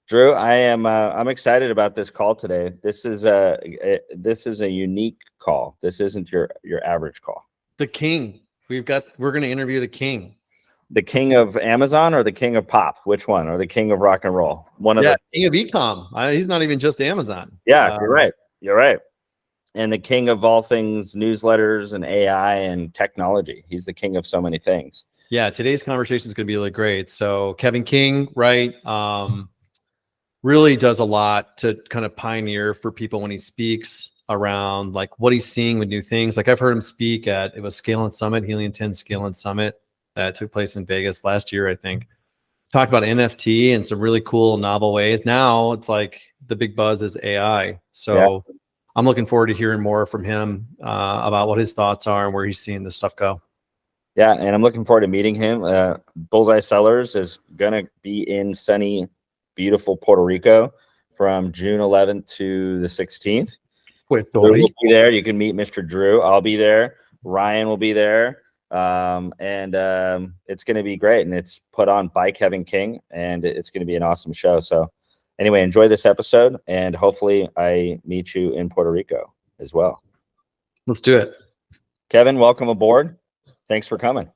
Drew, I'm excited about this call today. This is a unique call. This isn't your average call. The king. We're going to interview the king. The king of Amazon or the king of pop? Which one? Or the king of rock and roll? One of the the king of e-com. He's not even just Amazon. Yeah, you're right. You're right. And the king of all things newsletters and AI and technology. He's the king of so many things. Yeah, today's conversation is going to be really great. So Kevin King, right? Really does a lot to kind of pioneer for people when he speaks around like what he's seeing with new things. Like I've heard him speak at, it was Scale and Summit, Helium 10 Scale and Summit that took place in Vegas last year, I think. Talked about NFT and some really cool novel ways. Now it's like the big buzz is AI. So yeah. I'm looking forward to hearing more from him about what his thoughts are and where he's seeing this stuff go. Yeah, and I'm looking forward to meeting him. Bullseye Sellers is going to be in sunny, beautiful Puerto Rico from June 11th to the 16th. Drew will be there. You can meet Mr. Drew. I'll be there. Ryan will be there. It's going to be great. And it's put on by Kevin King, and it's going to be an awesome show. So anyway, enjoy this episode, and hopefully I meet you in Puerto Rico as well. Let's do it. Kevin, welcome aboard. Thanks for coming.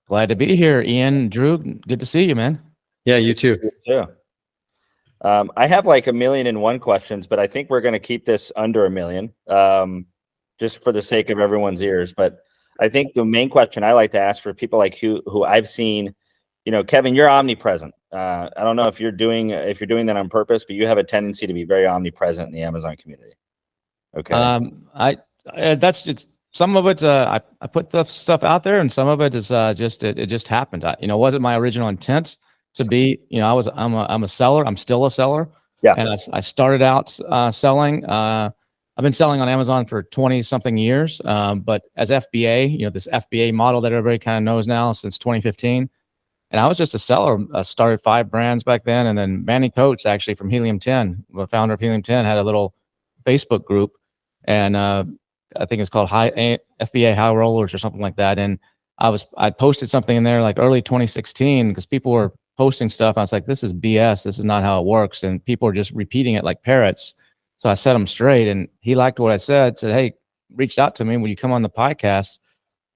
Glad to be here. Ian, Drew, good to see you, man. Yeah, you too. You too. I have like 1,000,001 questions, but I think we're going to keep this under 1 million, just for the sake of everyone's ears. But I think the main question I like to ask for people like who I've seen, Kevin, you're omnipresent. I don't know if you're doing that on purpose, but you have a tendency to be very omnipresent in the Amazon community. Okay. That's just some of it. I put the stuff out there, and some of it is it just happened. It wasn't my original intent to be. I'm a seller. I'm still a seller. Yeah. And I started out selling. I've been selling on Amazon for 20 something years. But as FBA, this FBA model that everybody kind of knows now since 2015. And I was just a seller. I started 5 brands back then. And then Manny Coates, actually from Helium 10, the founder of Helium 10, had a little Facebook group. And I think it's called FBA High Rollers or something like that. And I posted something in there like early 2016 because people were posting stuff. I was like, this is BS. This is not how it works. And people were just repeating it like parrots. So I set him straight, and he liked what I said, hey, reached out to me, will you come on the podcast?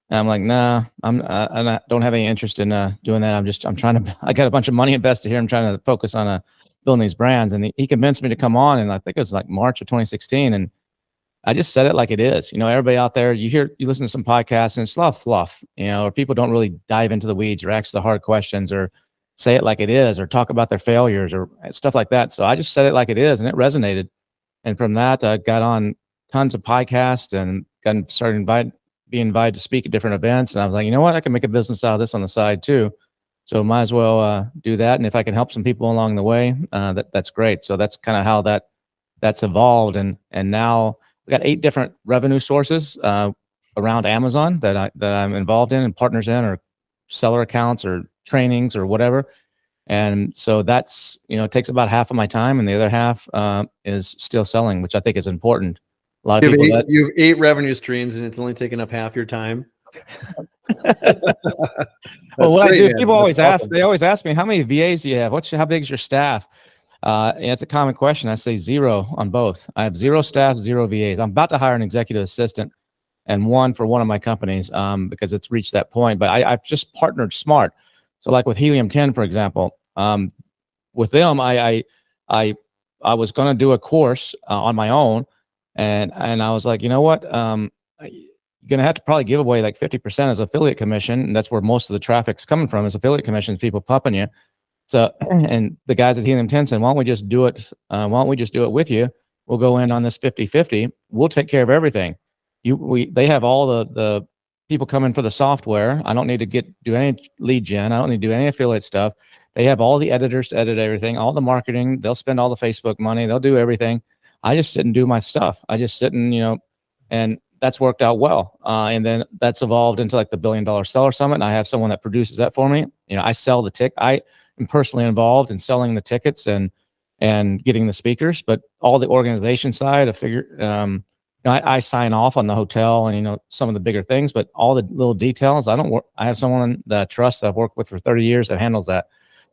And I'm like, nah, I don't have any interest in doing that. I got a bunch of money invested here. I'm trying to focus on building these brands. And he convinced me to come on, and I think it was like March of 2016. And I just said it like it is. Everybody out there, you listen to some podcasts, and it's a lot of fluff, or people don't really dive into the weeds or ask the hard questions or say it like it is or talk about their failures or stuff like that. So I just said it like it is, and it resonated. And from that, I got on tons of podcasts and started being invited to speak at different events. And I was like, you know what? I can make a business out of this on the side too. So might as well do that. And if I can help some people along the way, that's great. So that's kind of how that's evolved. And now we got 8 different revenue sources around Amazon that I'm involved in and partners in, or seller accounts or trainings or whatever. And so that's, it takes about half of my time, and the other half is still selling, which I think is important. A lot of people you have 8 revenue streams, and it's only taking up half your time. Well, what I do, people always ask, they always ask me, how many VAs do you have? How big is your staff? And it's a common question. I say 0 on both. I have 0 staff, 0 VAs. I'm about to hire an executive assistant and one for one of my companies because it's reached that point. But I've just partnered smart. So like with Helium 10, for example, with them, I was going to do a course on my own. And I was like, you know what? You're going to have to probably give away like 50% as affiliate commission. And that's where most of the traffic's coming from, is affiliate commissions, people pumping you. So, and the guys at Helium 10 said, why don't we just do it? Why don't we just do it with you? We'll go in on this 50-50. We'll take care of everything. They have all the people coming for the software. I don't need to do any lead gen. I don't need to do any affiliate stuff. They have all the editors to edit everything, all the marketing. They'll spend all the Facebook money. They'll do everything. I just sit and do my stuff. I just sit and, and that's worked out well. And then that's evolved into like the $1 Billion Seller Summit. And I have someone that produces that for me. I sell the ticket. I am personally involved in selling the tickets and getting the speakers, but all the organization side, I sign off on the hotel and, some of the bigger things, but all the little details, I have someone that I trust that I've worked with for 30 years that handles that.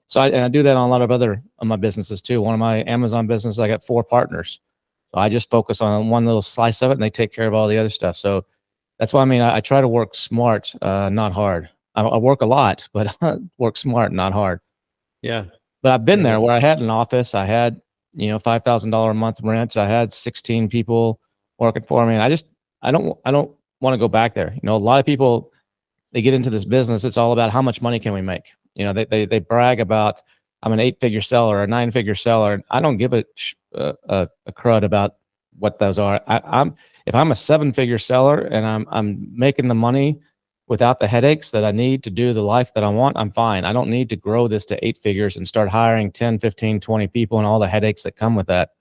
So I do that on a lot of other of my businesses too. One of my Amazon businesses, I got 4 partners. So I just focus on one little slice of it, and they take care of all the other stuff. So that's why I try to work smart, not hard. I work a lot, but work smart, not hard. Yeah. But I've been there where I had an office. I had, $5,000 a month rent. I had 16 people working for me. And I don't want to go back there. A lot of people, they get into this business. It's all about how much money can we make? They brag about, I'm an 8-figure seller or a 9-figure seller. I don't give a crud about what those are. If I'm a 7-figure seller and I'm making the money without the headaches that I need to do the life that I want, I'm fine. I don't need to grow this to 8 figures and start hiring 10, 15, 20 people and all the headaches that come with that.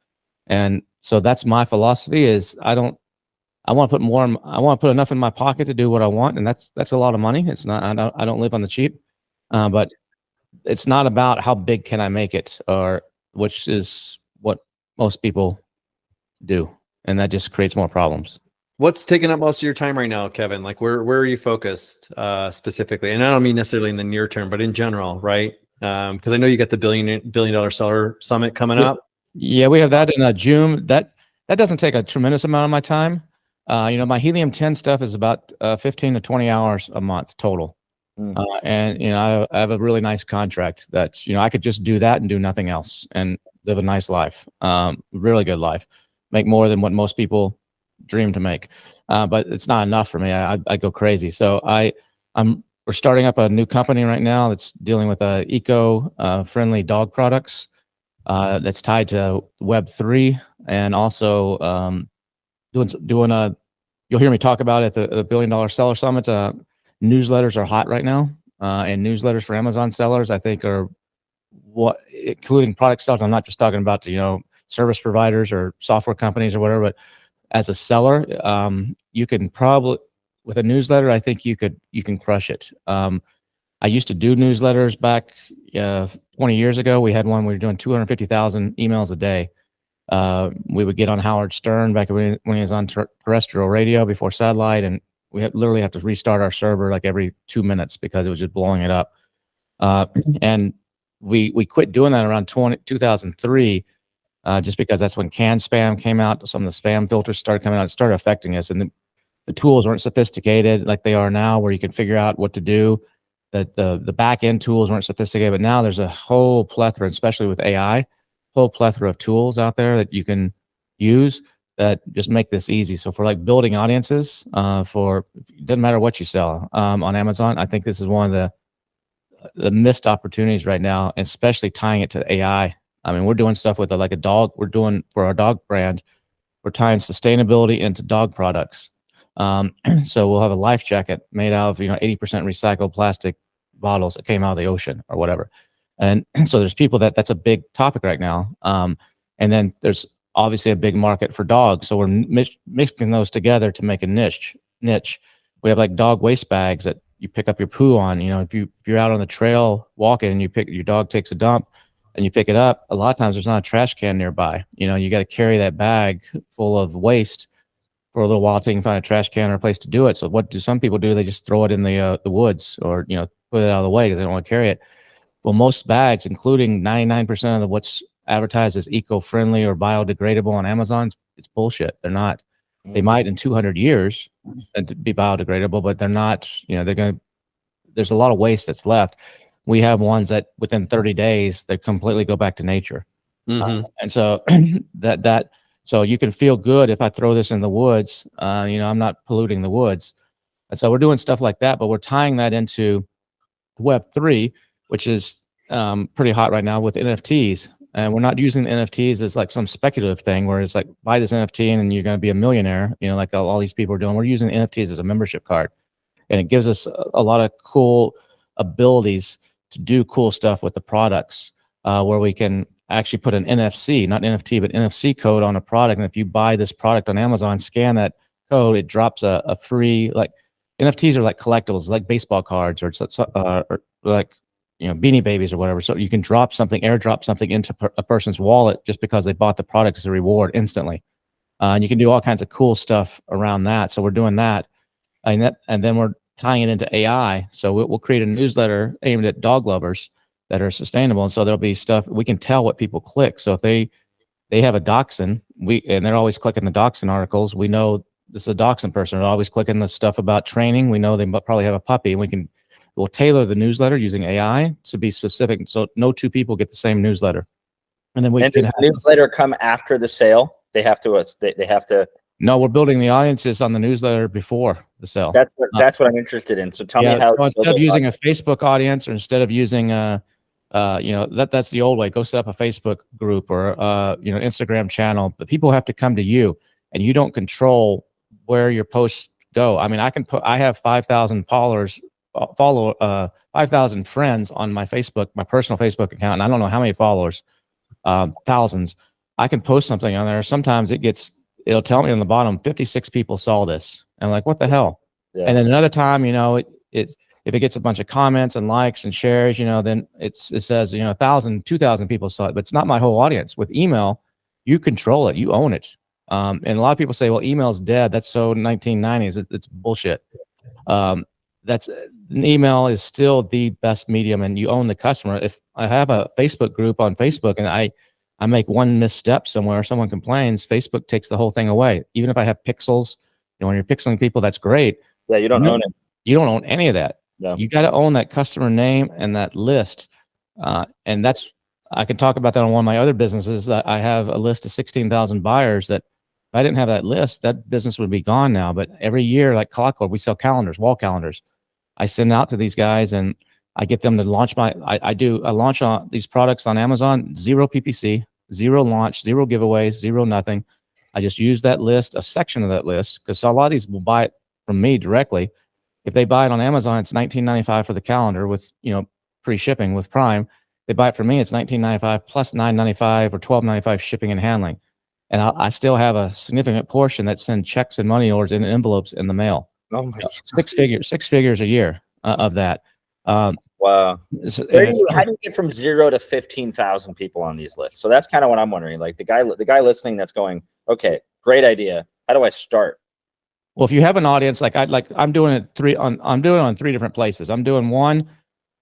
And so that's my philosophy is I want to put more, I want to put enough in my pocket to do what I want. And that's a lot of money. It's not, I don't live on the cheap, but it's not about how big can I make it, or which is what most people do. And that just creates more problems. What's taking up most of your time right now, Kevin? Like where are you focused specifically? And I don't mean necessarily in the near term, but in general, right? Because I know you got the billion dollar seller summit coming up. Yeah, we have that in June. That doesn't take a tremendous amount of my time. My helium 10 stuff is about 15 to 20 hours a month total. And I have a really nice contract that I could just do that and do nothing else and live a nice life, really good life, make more than what most people dream to make, but it's not enough for me. I go crazy. So we're starting up a new company right now that's dealing with eco-friendly dog products that's tied to Web3, and also doing you'll hear me talk about it at the $1 Billion Seller Summit. Newsletters are hot right now, and newsletters for Amazon sellers, I think, are including product stuff. I'm not just talking about service providers or software companies or whatever, but as a seller, you can probably, with a newsletter, I think you can crush it. I used to do newsletters back 20 years ago. We had one, we were doing 250,000 emails a day. We would get on Howard Stern back when he was on terrestrial radio before satellite, and we literally have to restart our server like every 2 minutes because it was just blowing it up. And we quit doing that around 2003. Just because that's when canned spam came out. Some of the spam filters started coming out. It started affecting us, and the tools weren't sophisticated like they are now, where you can figure out what to do. That the back end tools weren't sophisticated, but now there's a whole plethora, especially with AI, whole plethora of tools out there that you can use that just make this easy. So for like building audiences, it doesn't matter what you sell on Amazon. I think this is one of the missed opportunities right now, and especially tying it to AI. I mean, we're doing stuff with like a dog. We're doing for our dog brand. We're tying sustainability into dog products. So we'll have a life jacket made out of 80% recycled plastic bottles that came out of the ocean or whatever. And so there's people that's a big topic right now. And then there's obviously a big market for dogs. So we're mixing those together to make a niche. We have like dog waste bags that you pick up your poo on. If you're out on the trail walking and your dog takes a dump, and you pick it up, a lot of times there's not a trash can nearby. You got to carry that bag full of waste for a little while till you can find a trash can or a place to do it. So what do some people do? They just throw it in the woods, or put it out of the way because they don't want to carry it. Well, most bags, including 99% of what's advertised as eco-friendly or biodegradable on Amazon, it's bullshit. They're not. They might in 200 years be biodegradable, but they're not. There's a lot of waste that's left. We have ones that within 30 days, they completely go back to nature. And so so you can feel good if I throw this in the woods, I'm not polluting the woods. And so we're doing stuff like that, but we're tying that into Web3, which is pretty hot right now with NFTs. And we're not using NFTs as like some speculative thing where it's like, buy this NFT and you're going to be a millionaire, like all these people are doing. We're using NFTs as a membership card. And it gives us a lot of cool abilities to do cool stuff with the products, where we can actually put an NFC, not NFT, but NFC code on a product. And if you buy this product on Amazon, scan that code, it drops a free, like NFTs are like collectibles, like baseball cards or like, Beanie Babies or whatever. So you can airdrop something into a person's wallet just because they bought the product as a reward instantly. And you can do all kinds of cool stuff around that. So we're doing that. And then we're tying it into AI. So we'll create a newsletter aimed at dog lovers that are sustainable. And so there'll be stuff we can tell what people click. So if they have a dachshund, and they're always clicking the dachshund articles, we know this is a dachshund person. They're always clicking the stuff about training. We know they probably have a puppy, and we'll tailor the newsletter using AI to be specific. So no two people get the same newsletter. And then does the newsletter come after the sale? They have to. No, we're building the audiences on the newsletter before the sale. That's what I'm interested in. So tell me how. So instead of using a Facebook audience, or instead of using that's the old way. Go set up a Facebook group or Instagram channel, but people have to come to you, and you don't control where your posts go. I mean, I have 5,000 followers, 5,000 friends on my Facebook, my personal Facebook account, and I don't know how many followers, thousands. I can post something on there. Sometimes it'll tell me on the bottom, 56 people saw this. And I'm like, what the hell? Yeah. And then another time, if it gets a bunch of comments and likes and shares, then it says, 1,000, 2,000 people saw it, but it's not my whole audience. With email, you control it, you own it. And a lot of people say, well, email's dead. That's so 1990s. It's bullshit. Email is still the best medium, and you own the customer. If I have a Facebook group on Facebook and I make one misstep somewhere, someone complains, Facebook takes the whole thing away. Even if I have pixels, when you're pixeling people, that's great. Yeah, you don't own it. You don't own any of that. No. You got to own that customer name and that list. And I can talk about that on one of my other businesses. I have a list of 16,000 buyers that if I didn't have that list, that business would be gone now. But every year, like clockwork, we sell calendars, wall calendars. I send out to these guys and I get them to launch I launch on these products on Amazon, 0 PPC, 0 launch, 0 giveaways, 0 nothing. I just use that list, a section of that list, because a lot of these will buy it from me directly. If they buy it on Amazon, it's $19.95 for the calendar with, free shipping with Prime. They buy it from me, it's $19.95 plus $9.95 or $12.95 shipping and handling. And I still have a significant portion that send checks and money orders in envelopes in the mail. Oh my God. 6 figures a year of that. Wow. How do you get from 0 to 15,000 people on these lists? So that's kind of what I'm wondering. Like the guy listening that's going, okay, great idea. How do I start? Well, if you have an audience, I'm doing it on 3 different places. I'm doing one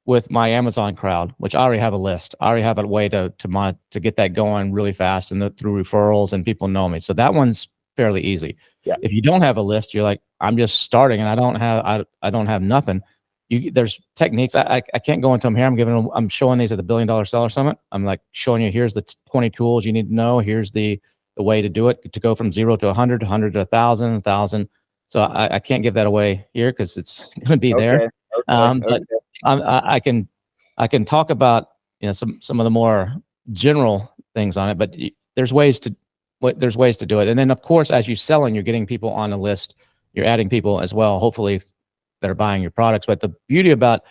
with my Amazon crowd, which I already have a list. I already have a way to get that going really fast and through referrals, and people know me. So that one's fairly easy. Yeah. If you don't have a list, you're like, I'm just starting and I don't have nothing. There's techniques. I can't go into them here. I'm showing these at the $1 Billion Seller Summit. I'm like showing you, here's the 20 tools you need to know. Here's the way to do it, to go from 0 to 100, 100 to 1,000, 1,000. So I can't give that away here because it's going to be there. But I can talk about some of the more general things on it, but there's ways to do it. And then of course, as you're selling, you're getting people on a list. You're adding people as well, hopefully, that are buying your products. But the beauty about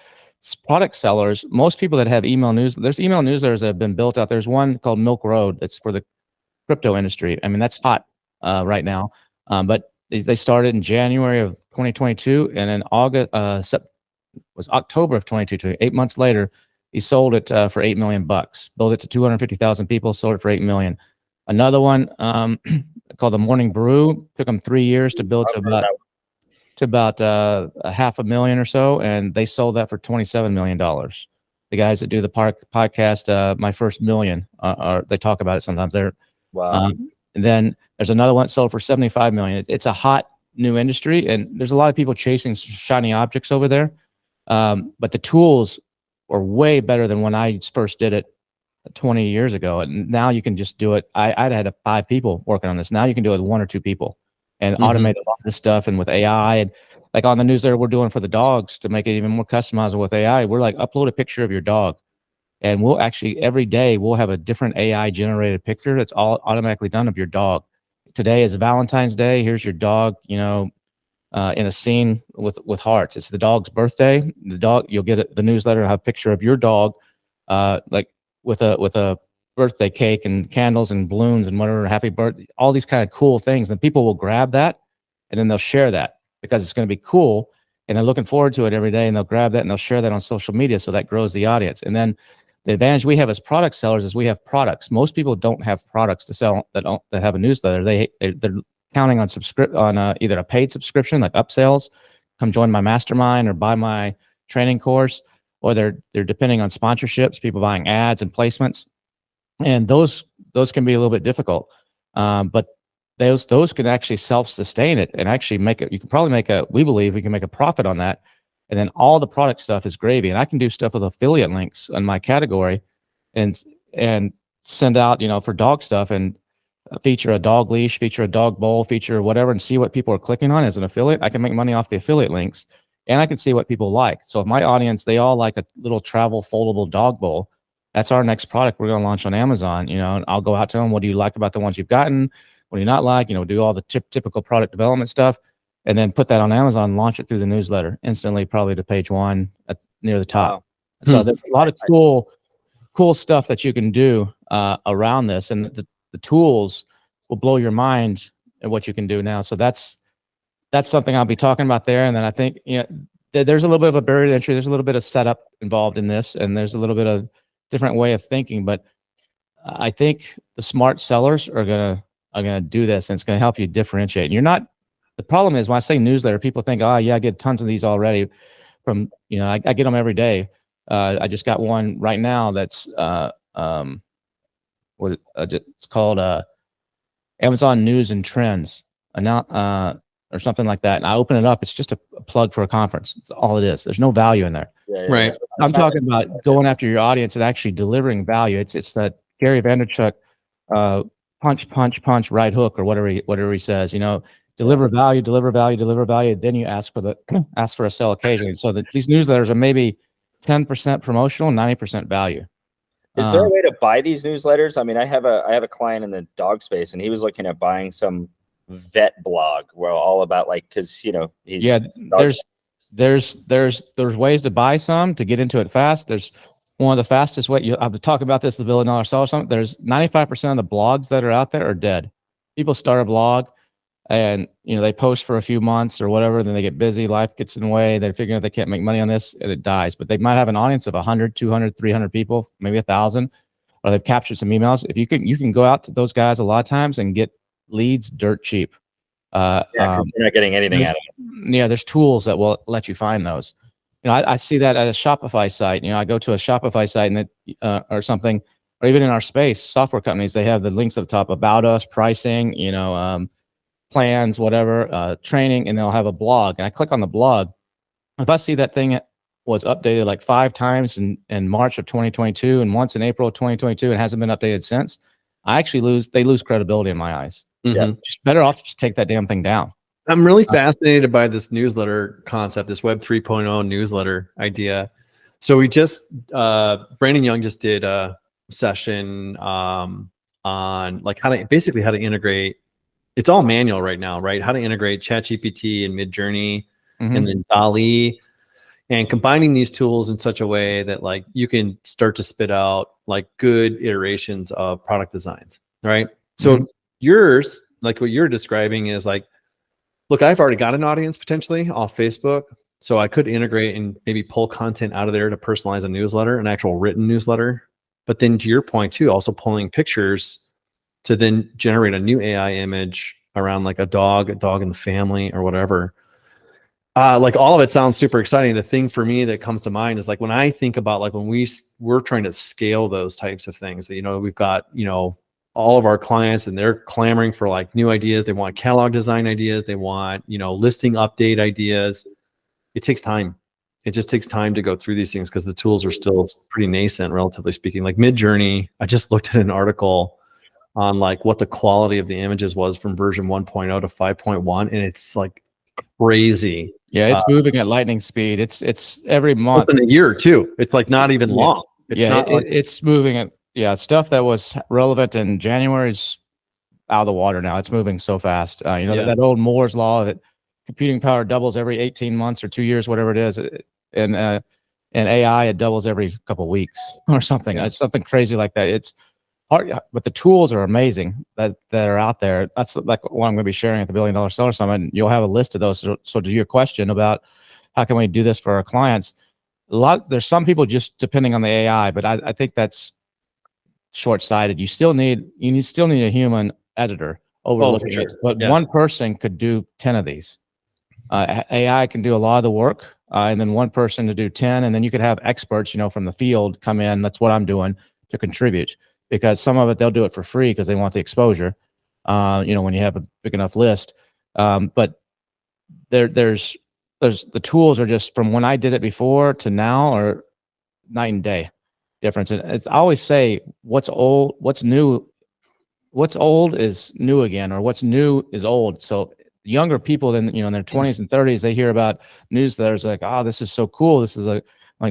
product sellers, most people that have email news, there's email newsletters that have been built out. There's one called Milk Road that's for the crypto industry. I mean, that's hot right now. But they started in January of 2022, and in October of 2022, 8 months later, he sold it for $8 million. Built it to 250,000 people, sold it for $8 million. Another one called the Morning Brew took them 3 years to build to about $500,000 or so, and they sold that for $27 million. The guys that do the podcast, My First Million, they talk about it sometimes. Wow. And then there's another one that sold for $75 million. It's a hot new industry, and there's a lot of people chasing shiny objects over there. But the tools are way better than when I first did it 20 years ago. And now you can just do it. I'd had 5 people working on this. Now you can do it with 1 or 2 people and automate a lot of this stuff. And with AI, and like on the newsletter we're doing for the dogs to make it even more customizable with AI, we're like, upload a picture of your dog. And we'll actually, every day, we'll have a different AI generated picture that's all automatically done of your dog. Today is Valentine's Day. Here's your dog, in a scene with hearts. It's the dog's birthday. The dog, you'll get the newsletter, have a picture of your dog, like with a birthday cake and candles and balloons and whatever, happy birthday, all these kind of cool things. And people will grab that and then they'll share that because it's going to be cool. And they're looking forward to it every day, and they'll grab that and they'll share that on social media. So that grows the audience. And then the advantage we have as product sellers is we have products. Most people don't have products to sell that have a newsletter. They're counting on either a paid subscription like upsells, come join my mastermind or buy my training course, or they're depending on sponsorships, people buying ads and placements, and those can be a little bit difficult. But those can actually self-sustain it and actually make it. You can probably we believe we can make a profit on that, and then all the product stuff is gravy. And I can do stuff with affiliate links on my category, and send out, for dog stuff, and feature a dog leash, feature a dog bowl, feature whatever, and see what people are clicking on as an affiliate. I can make money off the affiliate links, and I can see what people like. So if my audience, they all like a little travel foldable dog bowl, that's our next product we're going to launch on Amazon. And I'll go out to them. What do you like about the ones you've gotten? What do you not like? Do all the typical product development stuff, and then put that on Amazon, launch it through the newsletter instantly, probably to page 1 near the top. Wow. So there's a lot of cool stuff that you can do around this, and the tools will blow your mind at what you can do now. So that's something I'll be talking about there. And then I think there's a little bit of a barrier to entry. There's a little bit of setup involved in this, and there's a little bit of different way of thinking. But I think the smart sellers are gonna do this, and it's gonna help you differentiate. And the problem is when I say newsletter, people think, oh yeah, I get tons of these already from, I get them every day. I just got one right now that's it's called Amazon News and Trends, or something like that. And I open it up, it's just a plug for a conference. It's all it is. There's no value in there. Right. I'm talking about going after your audience and actually delivering value. It's that Gary Vaynerchuk punch, right hook, or whatever he says. Deliver value, deliver value, deliver value. Then you ask for a sell occasionally. So that these newsletters are maybe 10% promotional, 90% value. Is there a way to buy these newsletters? I mean, I have a client in the dog space, and he was looking at buying some vet blog where all about because there's ways to buy some to get into it fast. There's one of the fastest way. I've been talking about this, the $1 billion seller summit. There's 95% of the blogs that are out there are dead. People start a blog, and they post for a few months or whatever, then they get busy, life gets in the way, they're figuring out they can't make money on this, and it dies. But they might have an audience of 100, 200, 300 people, maybe 1,000, or they've captured some emails. If you can go out to those guys a lot of times and get leads dirt cheap. You're not getting anything out of it. Yeah, there's tools that will let you find those. I see that at a Shopify site. I go to a Shopify site and or something, or even in our space, software companies, they have the links at the top about us, pricing, plans, whatever, training, and they'll have a blog. And I click on the blog. If I see that thing was updated like 5 times in March of 2022 and once in April of 2022 and hasn't been updated since, they lose credibility in my eyes. Mm-hmm. Yeah, just better off to just take that damn thing down. I'm really fascinated by this newsletter concept, this Web 3.0 newsletter idea. So we Brandon Young just did a session on like how to integrate. It's all manual right now, right? How to integrate ChatGPT and Midjourney, and then DALL-E, and combining these tools in such a way that like you can start to spit out like good iterations of product designs, right? So yours, like what you're describing is like, look, I've already got an audience potentially off Facebook, so I could integrate and maybe pull content out of there to personalize a newsletter, an actual written newsletter. But then to your point too, also pulling pictures to then generate a new AI image around like a dog in the family or whatever. Like all of it sounds super exciting. The thing for me that comes to mind is like when I think about like when we're trying to scale those types of things, we've got, all of our clients and they're clamoring for like new ideas. They want catalog design ideas. They want, listing update ideas. It takes time. It just takes time to go through these things because the tools are still pretty nascent, relatively speaking. Like Midjourney, I just looked at an article on like what the quality of the images was from version 1.0 to 5.1, and it's like crazy. Yeah, it's moving at lightning speed. It's every month. Within a year too. It's like not even long. It's moving at stuff that was relevant in January is out of the water now. It's moving so fast. That old Moore's law that computing power doubles every 18 months or 2 years, whatever it is, and AI it doubles every couple of weeks or something. It's something crazy like that. It's hard, but the tools are amazing that are out there. That's like what I'm going to be sharing at the $1 Billion Seller Summit. And you'll have a list of those. So to your question about how can we do this for our clients, there's some people just depending on the AI, but I think that's short-sighted. You still need a human editor overlooking it. But one person could do 10 of these. AI can do a lot of the work, and then one person to do 10, and then you could have experts, from the field come in. That's what I'm doing to contribute, because some of it they'll do it for free because they want the exposure. When you have a big enough list, but there's the tools are just from when I did it before to now are night and day difference. And I always say, what's old is new again, or what's new is old. So younger people in their 20s and 30s, they hear about newsletters like, oh, this is so cool. This is like,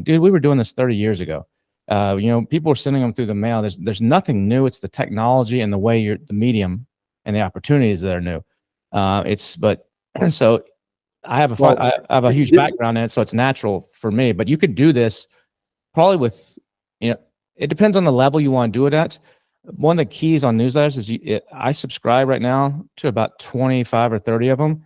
dude, we were doing this 30 years ago. People are sending them through the mail. There's nothing new. It's the technology and the way the medium and the opportunities that are new. So I have I have a huge background in it, so it's natural for me. But you could do this probably with, it depends on the level you want to do it at. One of the keys on newsletters is I subscribe right now to about 25 or 30 of them.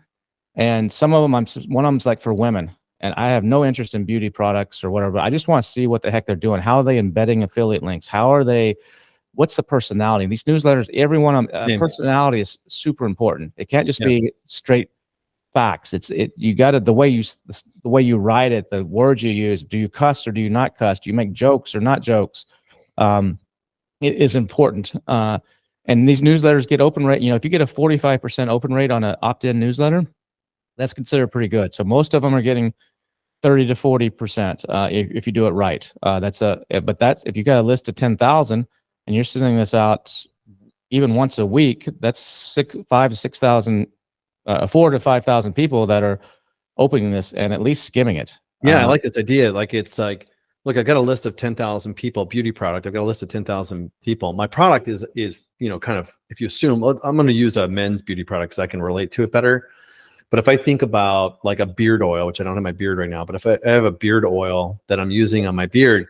And some of them, one of them's like for women. And I have no interest in beauty products or whatever. I just want to see what the heck they're doing. How are they embedding affiliate links? What's the personality? These newsletters, everyone, personality is super important. It can't just be straight facts. You got to, the way you write it, the words you use. Do you cuss or do you not cuss? Do you make jokes or not jokes? It is important. And these newsletters get open rate. If you get a 45% open rate on an opt-in newsletter, that's considered pretty good. So most of them are getting 30 to 40% if you do it right. But that's if you got a list of 10,000 and you're sending this out even once a week, that's 4,000 to 5,000 people that are opening this and at least skimming it. Yeah, I like this idea. Like, it's like, look, I got a list of 10,000 people, beauty product. I've got a list of 10,000 people. My product is kind of, if you assume, I'm going to use a men's beauty product because I can relate to it better. But if I think about like a beard oil, which I don't have my beard right now, but if I have a beard oil that I'm using on my beard,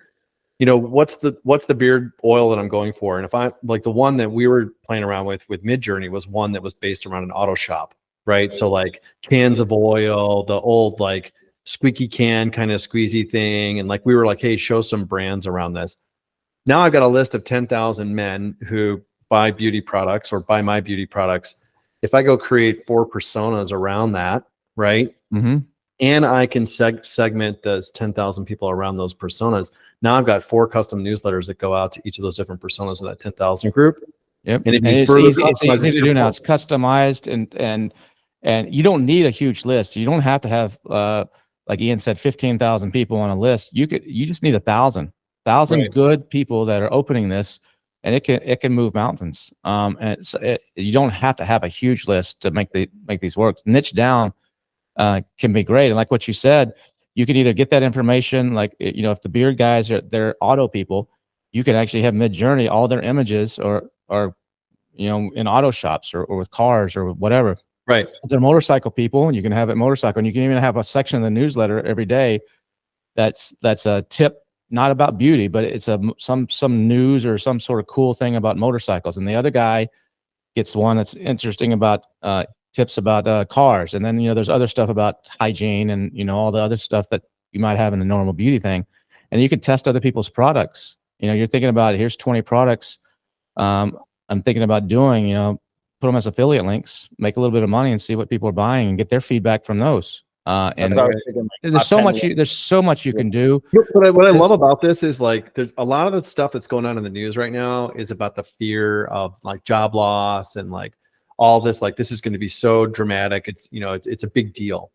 what's the beard oil that I'm going for? And if I like the one that we were playing around with Midjourney was one that was based around an auto shop, right? So like cans of oil, the old like squeaky can kind of squeezy thing. And like, we were like, hey, show some brands around this. Now I've got a list of 10,000 men who buy beauty products or buy my beauty products. If I go create 4 personas around that, right? Mm-hmm. And I can segment those 10,000 people around those personas. Now I've got 4 custom newsletters that go out to each of those different personas of that 10,000 group. Yep. And it's easy to do now. It's customized and you don't need a huge list. You don't have to have, like Ian said, 15,000 people on a list. You just need 1,000 good people that are opening this, and it can move mountains. And you don't have to have a huge list to make these work. Niche down can be great. And like what you said, you can either get that information, like, if the beard guys they're auto people, you can actually have Midjourney, all their images or in auto shops or with cars or whatever. Right. If they're motorcycle people, and you can have it motorcycle, and you can even have a section of the newsletter every day that's a tip, not about beauty, but it's some news or some sort of cool thing about motorcycles. And the other guy gets one that's interesting about tips about cars. And then there's other stuff about hygiene and all the other stuff that you might have in a normal beauty thing. And you can test other people's products. You're thinking about, here's 20 products I'm thinking about doing, put them as affiliate links, make a little bit of money and see what people are buying and get their feedback from those. And there's so much you can do. But what I love about this is like, there's a lot of the stuff that's going on in the news right now is about the fear of like job loss and like all this, like this is going to be so dramatic. It's a big deal.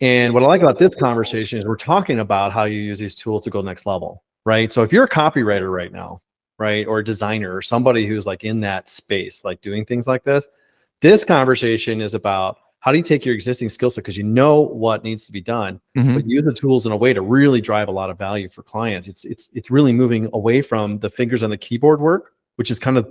And what I like about this conversation is we're talking about how you use these tools to go next level, right? So if you're a copywriter right now, right, or a designer or somebody who's like in that space, like doing things like this conversation is about how do you take your existing skill set, because you know what needs to be done, but use the tools in a way to really drive a lot of value for clients. It's really moving away from the fingers on the keyboard work, which is kind of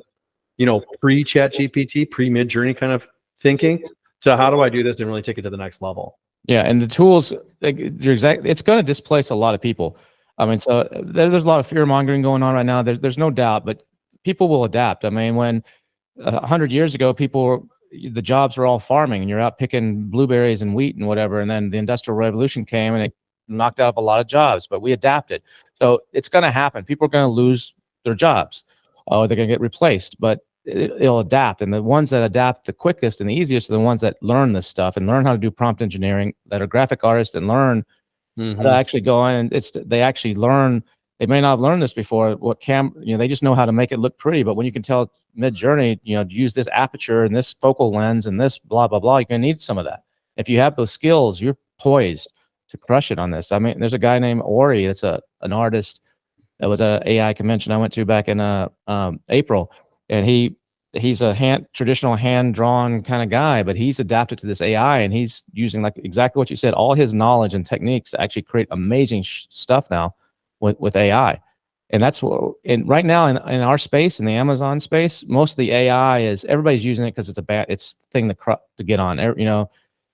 pre-Chat GPT, pre-Midjourney kind of thinking. So how do I do this and really take it to the next level? Yeah, and the tools, it's going to displace a lot of people. I mean, so there's a lot of fear mongering going on right now. There's no doubt, but people will adapt. I mean, when 100 years ago, the jobs were all farming, and you're out picking blueberries and wheat and whatever. And then the Industrial Revolution came, and it knocked out a lot of jobs. But we adapted, so it's going to happen. People are going to lose their jobs, or they're going to get replaced. But it'll adapt. And the ones that adapt the quickest and the easiest are the ones that learn this stuff and learn how to do prompt engineering, that are graphic artists and learn how to actually go in and they actually learn. They may not have learned this before. They just know how to make it look pretty. But when you can tell Mid-Journey, use this aperture and this focal lens and this blah, blah, blah, you're going to need some of that. If you have those skills, you're poised to crush it on this. I mean, there's a guy named Ori that's an artist. That was a AI convention I went to back in April. And he's a traditional hand-drawn kind of guy, but he's adapted to this AI, and he's using, like exactly what you said, all his knowledge and techniques to actually create amazing stuff now with AI. And that's what, and right now in our space, in the Amazon space, most of the AI is, everybody's using it because it's it's the thing to get on.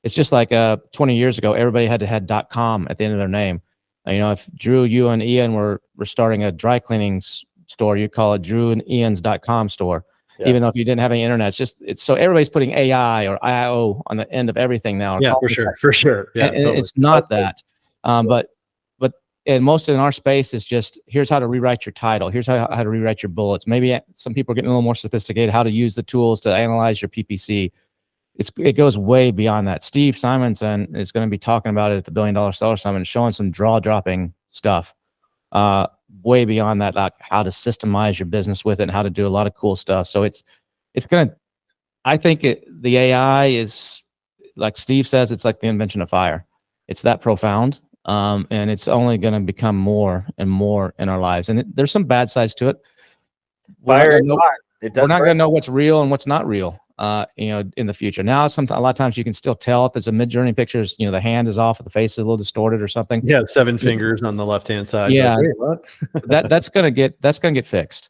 It's just like 20 years ago, everybody had to have .com at the end of their name. If Drew, you, and Ian were starting a dry cleaning store, you call it Drew and Ian's .com store. Yeah. Even though if you didn't have any internet, so everybody's putting AI or IO on the end of everything now. Yeah, for sure. Yeah, and totally. It's not that. But and most in our space is just, here's how to rewrite your title. Here's how to rewrite your bullets. Maybe some people are getting a little more sophisticated, how to use the tools to analyze your PPC. It goes way beyond that. Steve Simonson is going to be talking about it at the $1 Billion Seller Summit, showing some draw-dropping stuff. Way beyond that, like how to systemize your business with it and how to do a lot of cool stuff. So it's going to, I think the AI is, like Steve says, it's like the invention of fire. It's that profound. And it's only going to become more and more in our lives. And there's some bad sides to it. Fire is hot. We're not going to know what's real and what's not real, in the future. Now, a lot of times you can still tell if there's a Mid-Journey pictures, the hand is off, or the face is a little distorted or something. Yeah, 7 fingers on the left-hand side. Yeah, like, that's going to get fixed.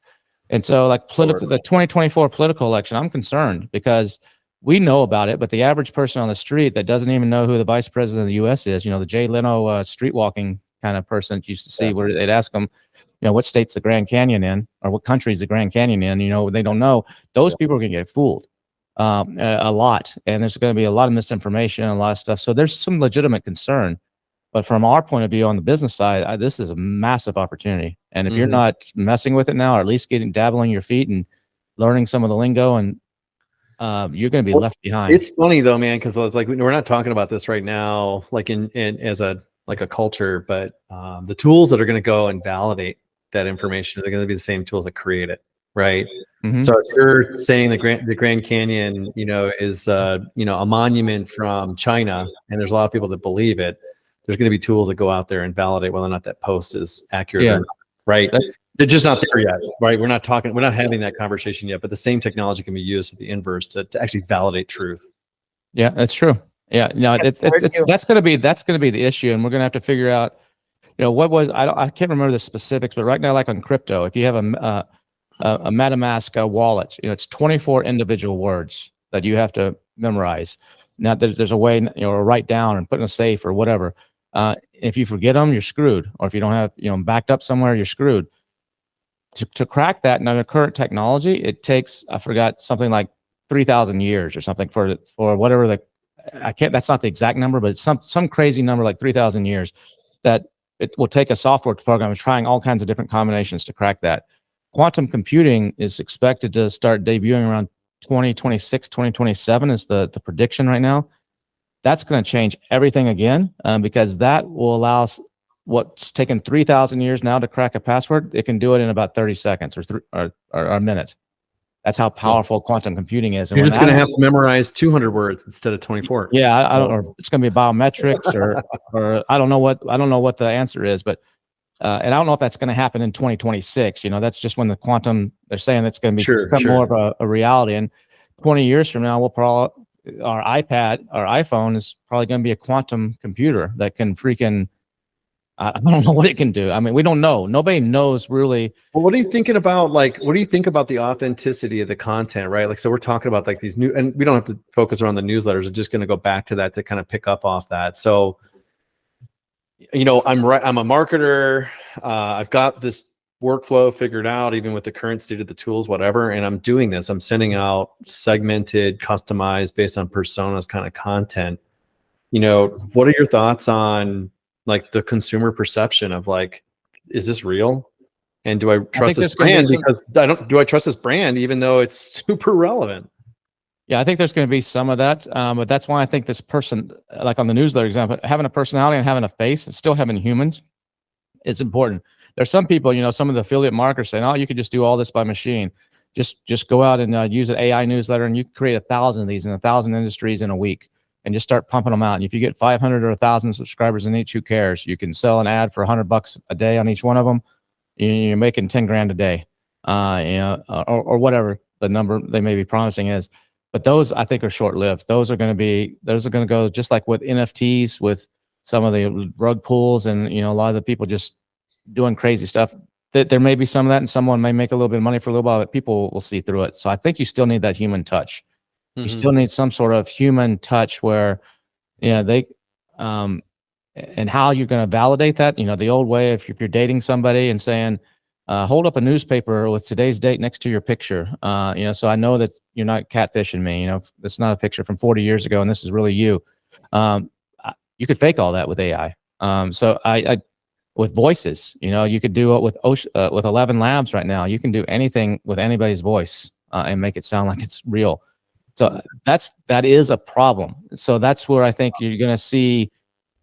And so, like the 2024 political election, I'm concerned because we know about it, but the average person on the street that doesn't even know who the vice president of the U.S. is, the Jay Leno street walking kind of person that you used to see, where they'd ask them, what state's the Grand Canyon in, or what country is the Grand Canyon in? They don't know. Those people are going to get fooled a lot, and there's going to be a lot of misinformation and a lot of stuff. So there's some legitimate concern, but from our point of view on the business side, this is a massive opportunity. And if you're not messing with it now, or at least dabbling your feet and learning some of the lingo, and you're going to be left behind. It's funny though, man, because like we're not talking about this right now, like in as a culture, but the tools that are going to go and validate that information are going to be the same tools that create it, right? So if you're saying the Grand Canyon, is a monument from China, and there's a lot of people that believe it, there's going to be tools that go out there and validate whether or not that post is accurate, or not, right? They're just not there yet, right? We're not having that conversation yet, but the same technology can be used with the inverse to actually validate truth. Yeah, that's true. Yeah, no, that's going to be the issue, and we're going to have to figure out, what was, I can't remember the specifics, but right now, like on crypto, if you have a MetaMask wallet, it's 24 individual words that you have to memorize. Now there's a way, write down and put in a safe or whatever. If you forget them, you're screwed. Or if you don't have, backed up somewhere, you're screwed. To crack that in the current technology, it takes, I forgot, something like 3,000 years or something for whatever that's not the exact number, but it's some crazy number like 3,000 years that it will take a software program trying all kinds of different combinations to crack that. Quantum computing is expected to start debuting around 2026, 2027 is the prediction right now. That's going to change everything again, because that will allow what's taken 3,000 years now to crack a password, it can do it in about 30 seconds or a minute. That's how powerful quantum computing is. And you're just going to have to memorize 200 words instead of 24. Yeah, I don't, or it's going to be biometrics, or I don't know what the answer is, but and I don't know if that's going to happen in 2026. That's just when they're saying that's going to become more of a reality. And 20 years from now, our iPad, our iPhone is probably going to be a quantum computer that can freaking, I don't know what it can do. I mean, we don't know. Nobody knows really. Well, what are you thinking about? What do you think about the authenticity of the content, right? Like, so we're talking about like these and we don't have to focus around the newsletters. We're just going to go back to that to kind of pick up off that. So, I'm a marketer. I've got this workflow figured out, even with the current state of the tools, whatever. And I'm doing this. I'm sending out segmented, customized, based on personas kind of content. What are your thoughts on like the consumer perception of like, is this real? And do I trust this brand? Because do I trust this brand even though it's super relevant? Yeah, I think there's going to be some of that, but that's why I think this person, like on the newsletter example, having a personality and having a face and still having humans is important. There's some people, some of the affiliate marketers saying, "Oh, you could just do all this by machine. Just go out and use an AI newsletter, and you can create 1,000 of these in 1,000 industries in a week, and just start pumping them out. And if you get 500 or 1,000 subscribers in each, who cares? You can sell an ad for $100 a day on each one of them. You're making 10 grand a day, or whatever the number they may be promising is." But those I think are short lived. Those are going to go just like with NFTs, with some of the rug pulls, and a lot of the people just doing crazy stuff. There may be some of that, and someone may make a little bit of money for a little while, but people will see through it. So I think you still need that human touch. Mm-hmm. You still need some sort of human touch where, they, and how you're going to validate that. The old way, if you're dating somebody and saying, hold up a newspaper with today's date next to your picture, so I know that you're not catfishing me. It's not a picture from 40 years ago, and this is really you. You could fake all that with AI. So I with voices, you could do it with 11 Labs right now. You can do anything with anybody's voice and make it sound like it's real. So that is a problem. So that's where I think you're going to see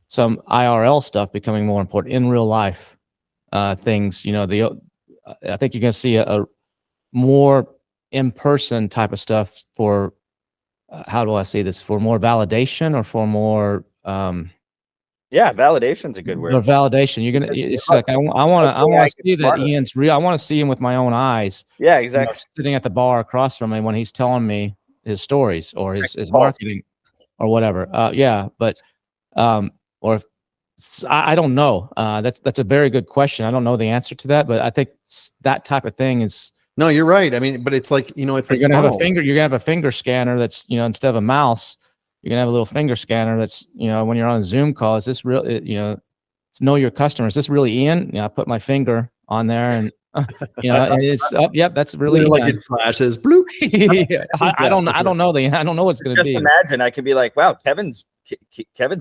some IRL stuff becoming more important in real life things. I think you're going to see a more in-person type of stuff for how do I say this, for more validation or for more validation's a good word. Or validation. You're gonna. It's like I want to see that Ian's real. I want to see him with my own eyes. Yeah, exactly. Sitting at the bar across from me when he's telling me his stories or his marketing or whatever. But or if I don't know. That's a very good question. I don't know the answer to that, but I think that type of thing is. No, you're right. I mean, but it's like it's you're gonna have a finger. You're gonna have a finger scanner that's instead of a mouse. You're gonna have a little finger scanner that's when you're on a Zoom call. Is this real? Know your customer. Is this really Ian? I put my finger on there, and and it's yep, that's really like it flashes. Bloop. I don't know what's gonna be. Just imagine I could be like, wow, Kevin's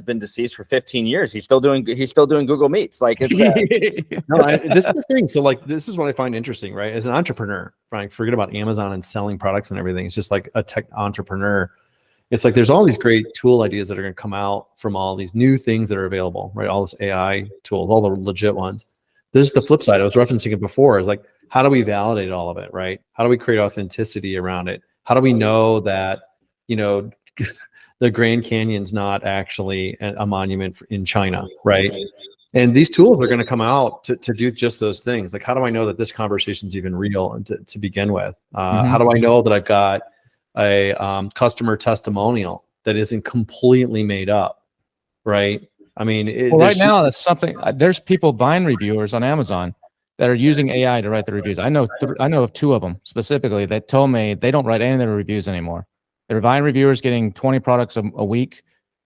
been deceased for 15 years. He's still doing Google Meets. Like it's this is the thing. So like this is what I find interesting, right? As an entrepreneur, Frank, forget about Amazon and selling products and everything. It's just like a tech entrepreneur. It's like there's all these great tool ideas that are going to come out from all these new things that are available, right? All this AI tools, all the legit ones. This is the flip side. I was referencing it before. Like, how do we validate all of it, right? How do we create authenticity around it? How do we know that, the Grand Canyon's not actually a monument in China, right? And these tools are going to come out to do just those things. Like, how do I know that this conversation is even real and to begin with? How do I know that I've got a customer testimonial that isn't completely made up, right? I mean, right now that's something. There's people buying reviewers on Amazon that are using AI to write the reviews. I know of 2 of them specifically that told me they don't write any of their reviews anymore. They're buying reviewers getting 20 products a week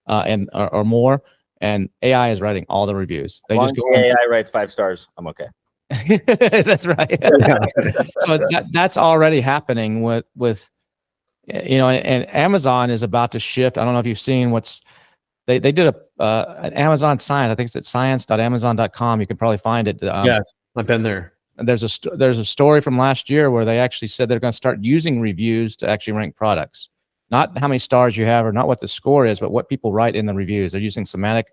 and or more, and AI is writing all the reviews. They just go AI writes 5 stars. I'm okay. That's right. So that's already happening with. And Amazon is about to shift. I don't know if you've seen they did an Amazon science. I think it's at science.amazon.com. You can probably find it. Yeah, I've been there. There's a story from last year where they actually said they're going to start using reviews to actually rank products. Not how many stars you have or not what the score is, but what people write in the reviews. They're using semantic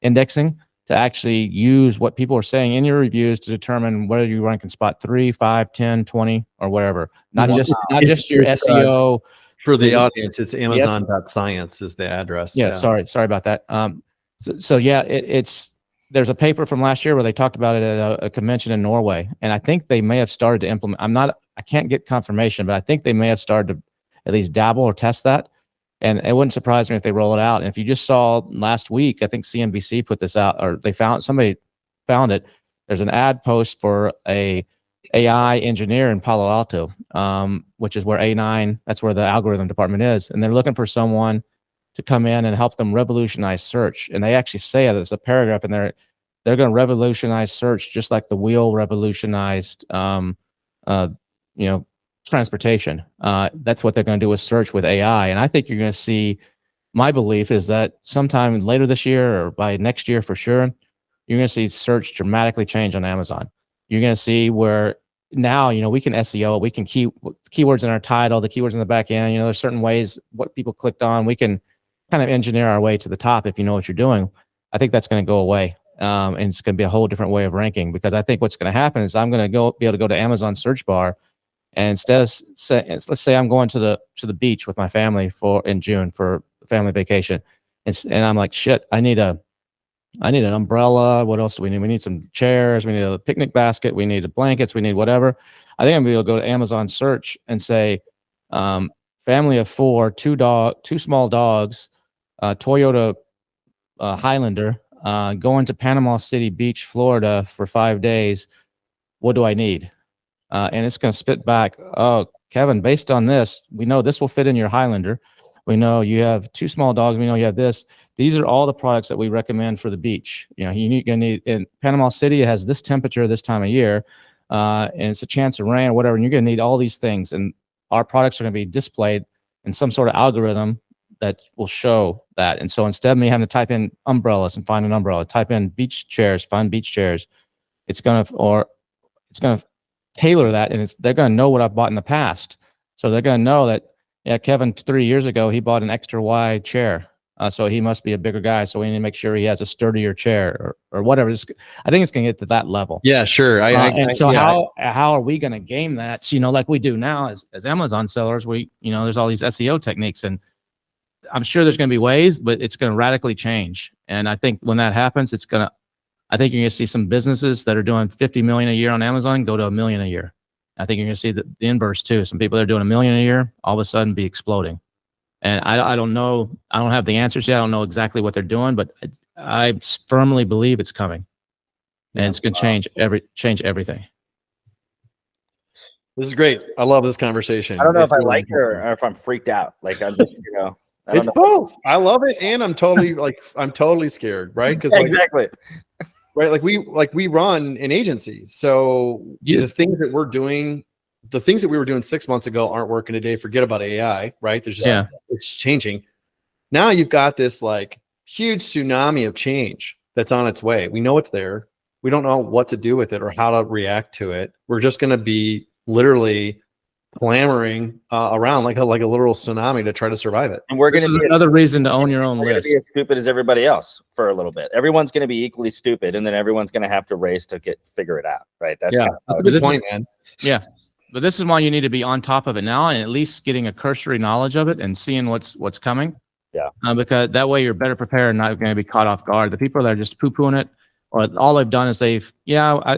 indexing to actually use what people are saying in your reviews to determine whether you rank in spot 3, 5, 10, 20, or whatever. Not just your SEO. For the audience, it's Amazon.science is the address. Yeah. Sorry about that. There's a paper from last year where they talked about it at a convention in Norway, and I think they may have started to implement. I can't get confirmation, but I think they may have started to at least dabble or test that. And it wouldn't surprise me if they roll it out. And if you just saw last week, I think CNBC put this out, or somebody found it. There's an ad post for a AI engineer in Palo Alto, which is where A9, that's where the algorithm department is. And they're looking for someone to come in and help them revolutionize search. And they actually say it as a paragraph in there. They're going to revolutionize search just like the wheel revolutionized, transportation. That's what they're going to do with search with AI. And I think you're going to see, my belief is that sometime later this year or by next year for sure, you're going to see search dramatically change on Amazon. You're going to see where now, we can SEO, we can keywords in our title, the keywords in the back end, there's certain ways what people clicked on. We can kind of engineer our way to the top if you know what you're doing. I think that's going to go away. And it's going to be a whole different way of ranking, because I think what's going to happen is I'm going to be able to go to Amazon search bar, and instead of let's say I'm going to the beach with my family in June for family vacation, and I'm like, shit, I need an umbrella. What else do we need? We need some chairs. We need a picnic basket. We need blankets. We need whatever. I think I'm going to be able to go to Amazon search and say, family of 4, two small dogs, Toyota Highlander, going to Panama City Beach, Florida for 5 days. What do I need? And it's going to spit back, oh, Kevin, based on this, we know this will fit in your Highlander. We know you have 2 small dogs. We know you have this. These are all the products that we recommend for the beach. You're going to need in Panama City. It has this temperature this time of year, and it's a chance of rain or whatever. And you're going to need all these things. And our products are going to be displayed in some sort of algorithm that will show that. And so instead of me having to type in umbrellas and find an umbrella, type in beach chairs, find beach chairs, it's going to tailor that, and they're going to know what I've bought in the past. So they're going to know that, yeah, Kevin 3 years ago, he bought an extra wide chair. So he must be a bigger guy. So we need to make sure he has a sturdier chair or whatever. I think it's going to get to that level. Yeah, sure. How are we going to game that? Like we do now as Amazon sellers, there's all these SEO techniques, and I'm sure there's going to be ways, but it's going to radically change. And I think when that happens, I think you're going to see some businesses that are doing 50 million a year on Amazon go to $1 million a year. I think you're going to see the inverse too. Some people that are doing $1 million a year, all of a sudden be exploding. And I don't know. I don't have the answers yet. I don't know exactly what they're doing, but I firmly believe it's coming, and it's going to change everything. This is great. I love this conversation. I don't know if I like it or if I'm freaked out. Like I'm just, it's both. I love it, and I'm totally scared, right? Because exactly. Right, like we run an agency, so the things that we're doing, the things that we were doing 6 months ago aren't working today. Forget about AI, right? There's just it's changing. Now you've got this like huge tsunami of change that's on its way. We know it's there. We don't know what to do with it or how to react to it. We're just going to be literally clamoring around like a literal tsunami to try to survive it. And we're going to be another reason to own your own list. Be as stupid as everybody else for a little bit. Everyone's going to be equally stupid, and then everyone's going to have to race to figure it out. Right? That's that's a good point, man. Yeah, but this is why you need to be on top of it now, and at least getting a cursory knowledge of it and seeing what's coming. Yeah. Because that way you're better prepared and not going to be caught off guard. The people that are just poo-pooing it, or all they've done is I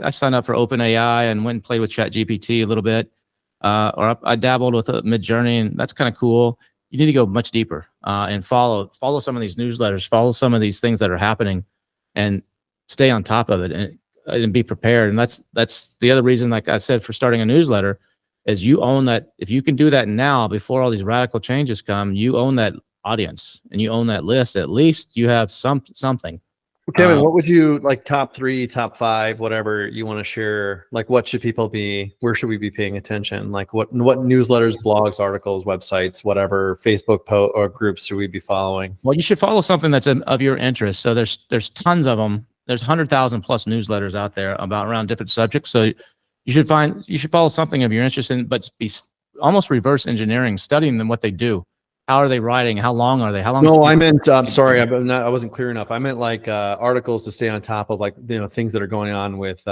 signed up for OpenAI and went and played with ChatGPT a little bit. Or I dabbled with Midjourney, and that's kind of cool. You need to go much deeper and follow some of these newsletters, follow some of these things that are happening, and stay on top of it and be prepared. And that's the other reason, like I said, for starting a newsletter, is you own that. If you can do that now before all these radical changes come, you own that audience and you own that list. At least you have something. Kevin, what would you like, top 3, top 5, whatever you want to share? Like, where should we be paying attention? Like what newsletters, blogs, articles, websites, whatever, Facebook post or groups should we be following? Well, you should follow something that's of your interest. So there's tons of them. There's 100,000 plus newsletters out there around different subjects. So you should follow something of your interest in, but be almost reverse engineering, studying them, what they do. How are they writing? How long are they? How long? No, I meant, I'm sorry, I wasn't clear enough. I meant like articles to stay on top of, like, things that are going on with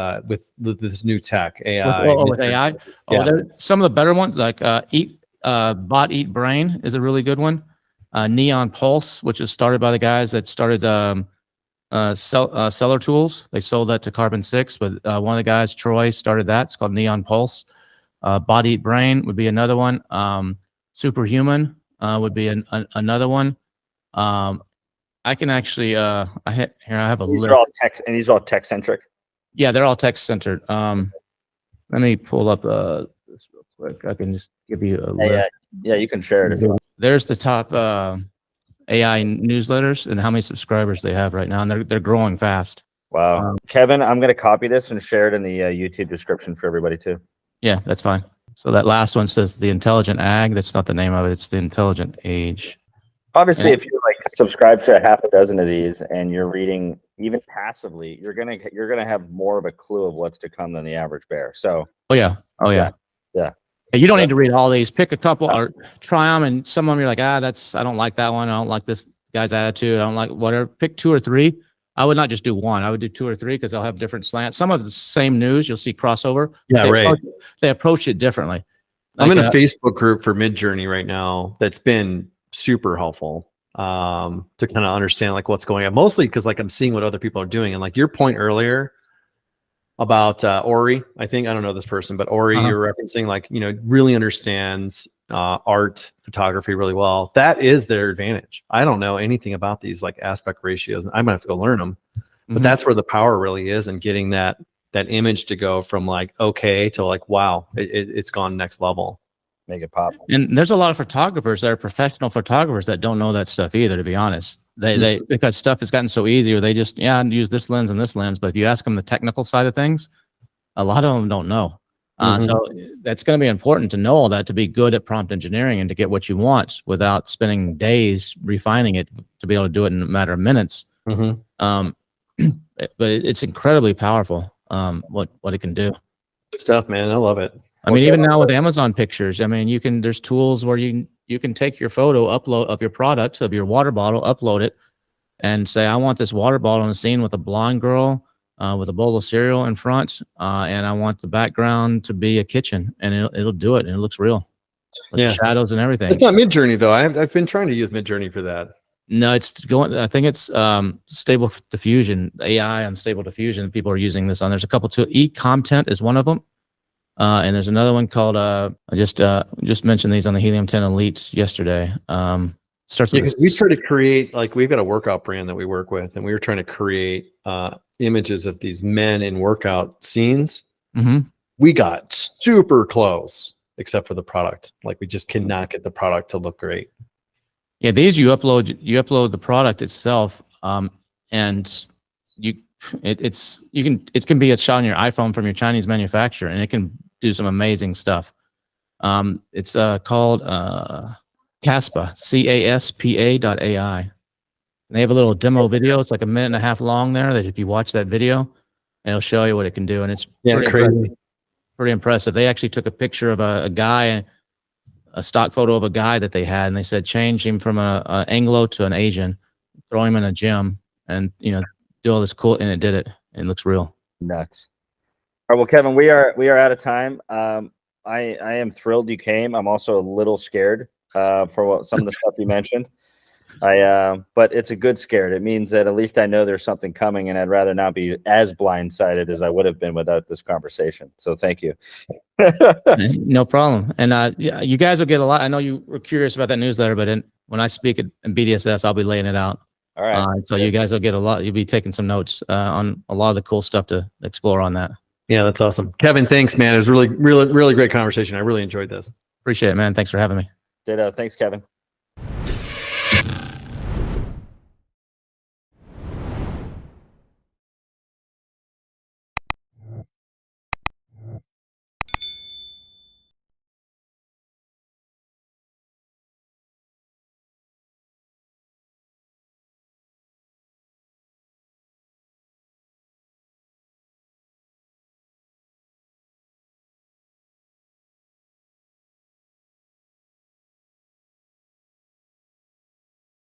this new tech, AI. With AI? Yeah. Some of the better ones, like Bot Eat Brain is a really good one. Neon Pulse, which is started by the guys that started Seller Tools. They sold that to Carbon 6, but one of the guys, Troy, started that. It's called Neon Pulse. Bot Eat Brain would be another one. Superhuman would be another one. I can actually I have a list. These are all text, and these are all tech centric. Yeah, they're all text centered. Let me pull up this real quick. I can just give you a list. Yeah, you can share it if you want. There's the top AI newsletters and how many subscribers they have right now, and they're growing fast. Wow. Kevin, I'm going to copy this and share it in the YouTube description for everybody too. Yeah, that's fine. So that last one says the intelligent ag. That's not the name of it. It's the intelligent age. Obviously, if you like subscribe to a half a dozen of these and you're reading, even passively, you're gonna have more of a clue of what's to come than the average bear. So, Oh yeah. yeah. You don't need to read all these. Pick a couple or try them, and some of them you're like, I don't like that one. I don't like this guy's attitude. I don't like whatever. Pick 2 or 3. I would not just do one. I would do 2 or 3 because they'll have different slants. Some of the same news, you'll see crossover. Yeah, right. They approach it differently. I'm in a Facebook group for Midjourney right now that's been super helpful to kind of understand like what's going on. Mostly because like I'm seeing what other people are doing. And like your point earlier about Ori, I don't know this person, but Ori you're referencing, like, you know, really understands art photography really well. That is their advantage. I don't know anything about these like aspect ratios. I'm gonna have to go learn them, but that's where the power really is in getting that image to go from like okay to like wow, it's gone next level. Make it pop. And there's a lot of photographers that are professional photographers that don't know that stuff either, to be honest. They because stuff has gotten so easy, or they just use this lens and this lens. But if you ask them the technical side of things, a lot of them don't know. So that's going to be important to know all that, to be good at prompt engineering and to get what you want without spending days refining it, to be able to do it in a matter of minutes. But it's incredibly powerful. What it can do. Good stuff, man. I love it. I mean, even now with Amazon pictures, I mean, there's tools where you can take your photo, upload of your product, of your water bottle, upload it, and say, I want this water bottle in a scene with a blonde girl with a bowl of cereal in front, and I want the background to be a kitchen, and it'll do it, and it looks real, with shadows and everything. It's not Midjourney though. I've been trying to use Midjourney for that. No, it's going. I think it's Stable Diffusion, AI on Stable Diffusion. People are using this on. There's a couple too. eContent is one of them. And there's another one called I just mentioned these on the Helium 10 Elites yesterday. Starts with we try to create, like, we've got a workout brand that we work with, and we were trying to create images of these men in workout scenes. We got super close, except for the product. Like, we just cannot get the product to look great. Yeah, these you upload the product itself, and it can be a shot on your iPhone from your Chinese manufacturer, and it can do some amazing stuff. It's called Caspa, Caspa.ai. And they have a little demo video. It's like 1.5 minutes long there, that if you watch that video, it'll show you what it can do. And it's pretty impressive. They actually took a picture of a guy, a stock photo of a guy that they had, and they said change him from an Anglo to an Asian, throw him in a gym, and do all this cool, and it did it. It looks real. Nuts. All right, well, Kevin, we are out of time. I am thrilled you came. I'm also a little scared for some of the stuff you mentioned. But it's a good scared. It means that at least I know there's something coming, and I'd rather not be as blindsided as I would have been without this conversation. So thank you. No problem. And you guys will get a lot. I know you were curious about that newsletter, but when I speak in BDSS, I'll be laying it out. All right. So you guys will get a lot. You'll be taking some notes on a lot of the cool stuff to explore on that. Yeah, that's awesome. Kevin, thanks, man. It was really, really, really great conversation. I really enjoyed this. Appreciate it, man. Thanks for having me. Ditto. Thanks, Kevin.